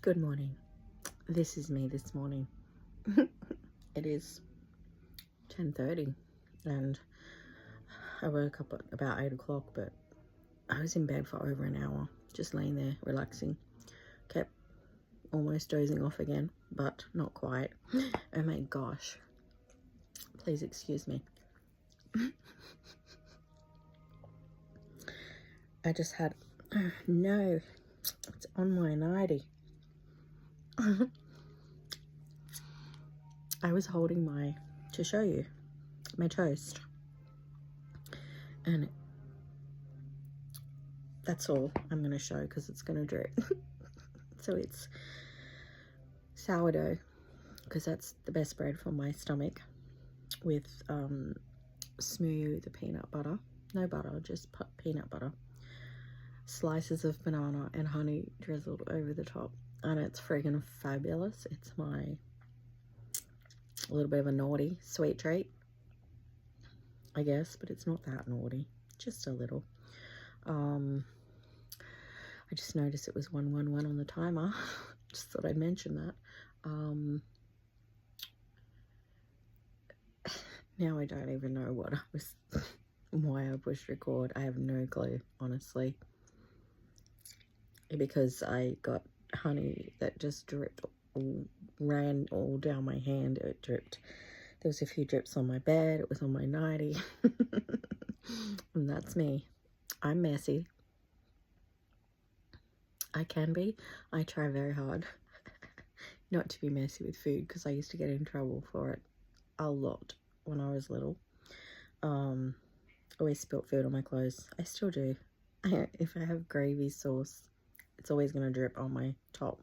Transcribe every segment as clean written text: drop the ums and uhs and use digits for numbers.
Good morning. This is me this morning. It is 10:30 and I woke up at about 8 o'clock, but I was in bed for over an hour, just laying there relaxing. Kept almost dozing off again, but not quite. Oh my gosh. Please excuse me. I just had, no, it's on my nightie. I was holding to show you, my toast. And that's all I'm going to show because it's going to drip. So it's sourdough, because that's the best bread for my stomach, with smooth peanut butter. No butter, just peanut butter. Slices of banana and honey drizzled over the top. And it's friggin' fabulous. It's a little bit of a naughty sweet treat, I guess, but it's not that naughty, just a little. I just noticed it was 111 on the timer. Just thought I'd mention that. Now I don't even know why I pushed record. I have no clue, honestly, because I got honey that just ran all down my hand. It dripped. There was a few drips on my bed. It was on my nightie. And that's me. I'm messy. I can be. I try very hard not to be messy with food, because I used to get in trouble for it a lot when I was little. Always spilt food on my clothes. I still do. If I have gravy sauce, it's always going to drip on my top.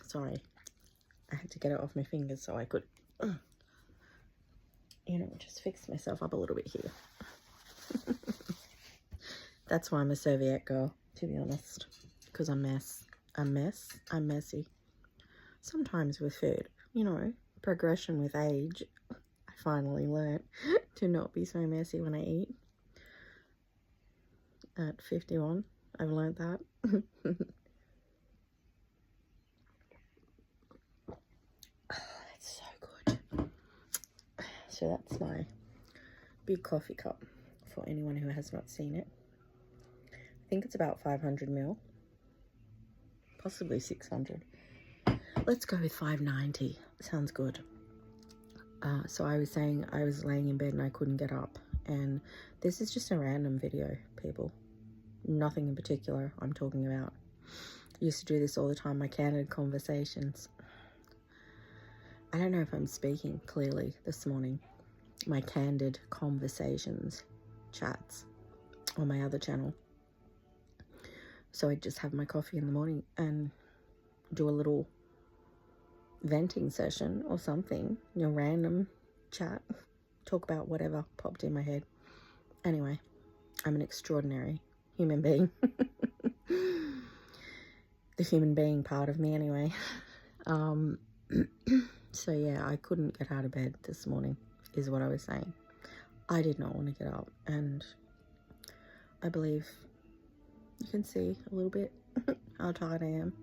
Sorry. I had to get it off my fingers so I could, just fix myself up a little bit here. That's why I'm a Soviet girl, to be honest, because I'm messy. Sometimes with food, progression with age. I finally learned to not be so messy when I eat. At 51, I've learned that. That's so good. So that's my big coffee cup for anyone who has not seen it. I think it's about 500 ml, possibly 600. Let's go with 590. Sounds good. So I was saying I was laying in bed and I couldn't get up, and this is just a random video, people. Nothing in particular I'm talking about. I used to do this all the time, my candid conversations. I don't know if I'm speaking clearly this morning. My candid conversations chats on my other channel. So I'd just have my coffee in the morning and do a little venting session or something, random chat, talk about whatever popped in my head. Anyway, I'm an extraordinary human being. The human being part of me, anyway. So yeah, I couldn't get out of bed this morning, is what I was saying. I did not want to get up, and I believe you can see a little bit how tired I am.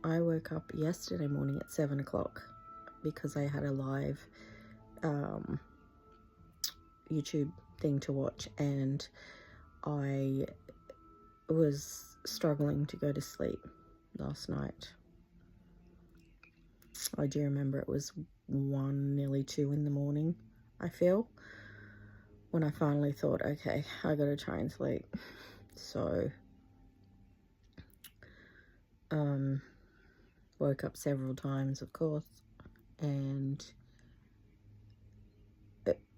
I woke up yesterday morning at 7 o'clock because I had a live YouTube thing to watch, and I was struggling to go to sleep last night. I do remember it was 1, nearly 2 in the morning, I feel, when I finally thought, okay, I gotta try and sleep. So woke up several times, of course, and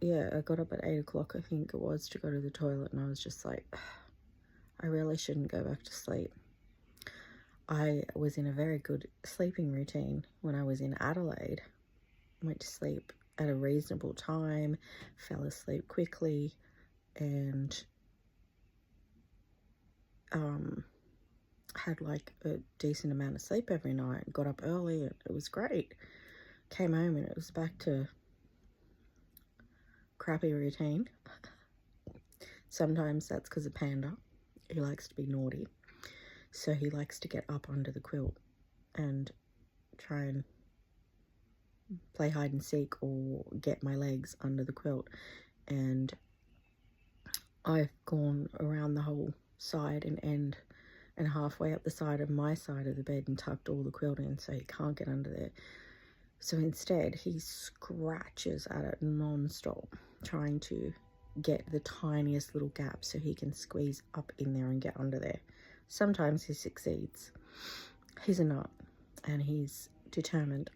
yeah, I got up at 8 o'clock, I think it was, to go to the toilet, and I was just like, I really shouldn't go back to sleep. I was in a very good sleeping routine when I was in Adelaide. I went to sleep at a reasonable time, fell asleep quickly, and had like a decent amount of sleep every night. Got up early, and it was great. Came home and it was back to crappy routine. Sometimes that's because of Panda. He likes to be naughty. So he likes to get up under the quilt and try and play hide and seek or get my legs under the quilt. And I've gone around the whole side and end and halfway up the side of my side of the bed and tucked all the quilt in so he can't get under there. So instead he scratches at it non-stop, trying to get the tiniest little gap so he can squeeze up in there and get under there. Sometimes he succeeds. He's a nut and he's determined.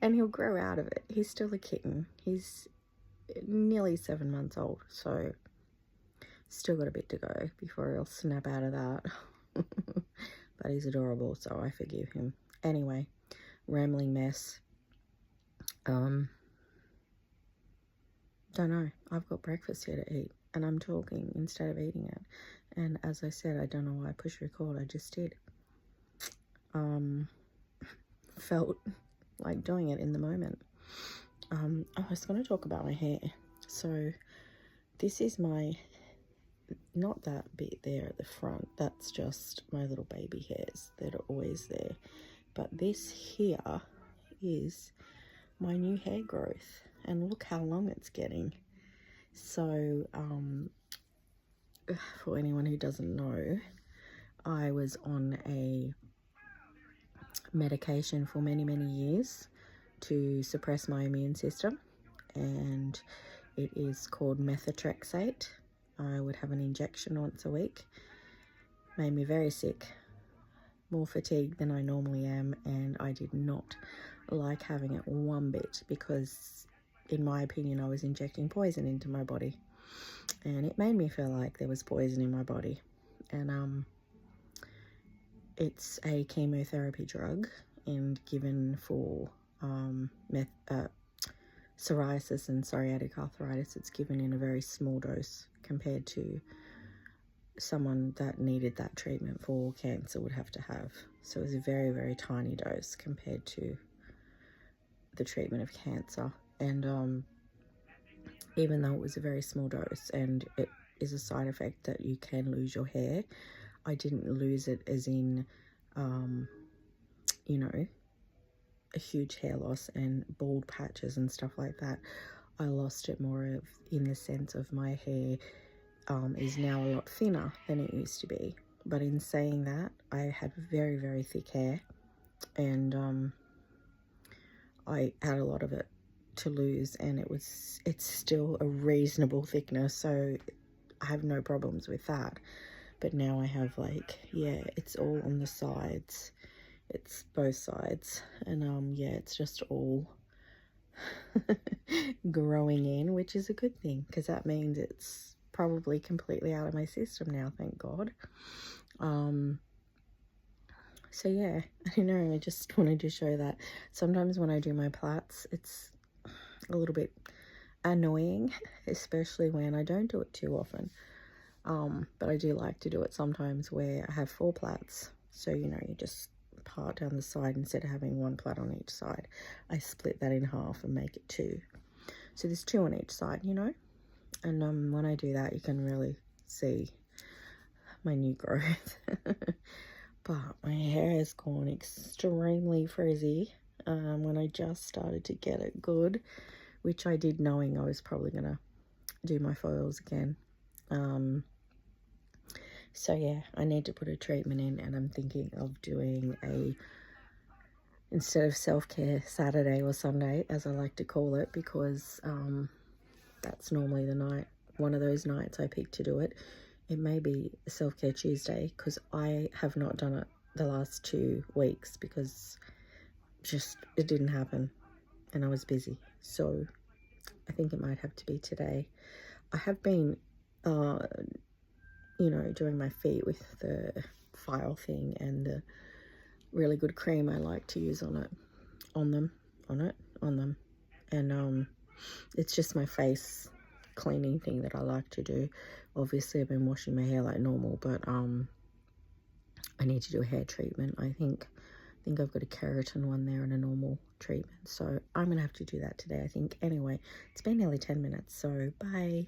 And he'll grow out of it. He's still a kitten. He's nearly 7 months old, so still got a bit to go before he'll snap out of that. But he's adorable, so I forgive him. Anyway, rambling mess. Don't know. I've got breakfast here to eat, and I'm talking instead of eating it. And as I said, I don't know why I pushed record. I just did. Felt like doing it in the moment. I was going to talk about my hair. So this is my, not that bit there at the front, that's just my little baby hairs that are always there. But this here is my new hair growth, and look how long it's getting. So for anyone who doesn't know, I was on a medication for many years to suppress my immune system, and it is called methotrexate. I would have an injection once a week. Made me very sick, more fatigued than I normally am, and I did not like having it one bit, because in my opinion I was injecting poison into my body, and it made me feel like there was poison in my body. And it's a chemotherapy drug and given for psoriasis and psoriatic arthritis. It's given in a very small dose compared to someone that needed that treatment for cancer would have to have. So it was a very tiny dose compared to the treatment of cancer. And even though it was a very small dose and it is a side effect that you can lose your hair, I didn't lose it as in you know, a huge hair loss and bald patches and stuff like that. I lost it more of in the sense of my hair is now a lot thinner than it used to be. But in saying that, I had very thick hair, and I had a lot of it to lose, and it's still a reasonable thickness, so I have no problems with that. But now I have, like, yeah, it's all on the sides. It's both sides, and yeah, it's just all growing in, which is a good thing, because that means it's probably completely out of my system now, thank God. So yeah, I don't know, I just wanted to show that sometimes when I do my plaits, it's a little bit annoying, especially when I don't do it too often. But I do like to do it sometimes where I have 4 plaits, so you know, you just part down the side instead of having 1 plait on each side. I split that in half and make it 2, so there's 2 on each side, you know. And when I do that, you can really see my new growth. But my hair has gone extremely frizzy when I just started to get it good, which I did knowing I was probably gonna do my foils again. So yeah, I need to put a treatment in, and I'm thinking of doing a, instead of self-care Saturday or Sunday, as I like to call it, because that's normally the night, one of those nights I pick to do it. It may be self-care Tuesday, because I have not done it the last 2 weeks because just it didn't happen and I was busy. So I think it might have to be today. I have been you know, doing my feet with the file thing and the really good cream I like to use on them. And it's just my face cleaning thing that I like to do. Obviously I've been washing my hair like normal, but I need to do a hair treatment. I think I've got a keratin one there and a normal treatment, so I'm gonna have to do that today, I think. Anyway, it's been nearly 10 minutes, so bye.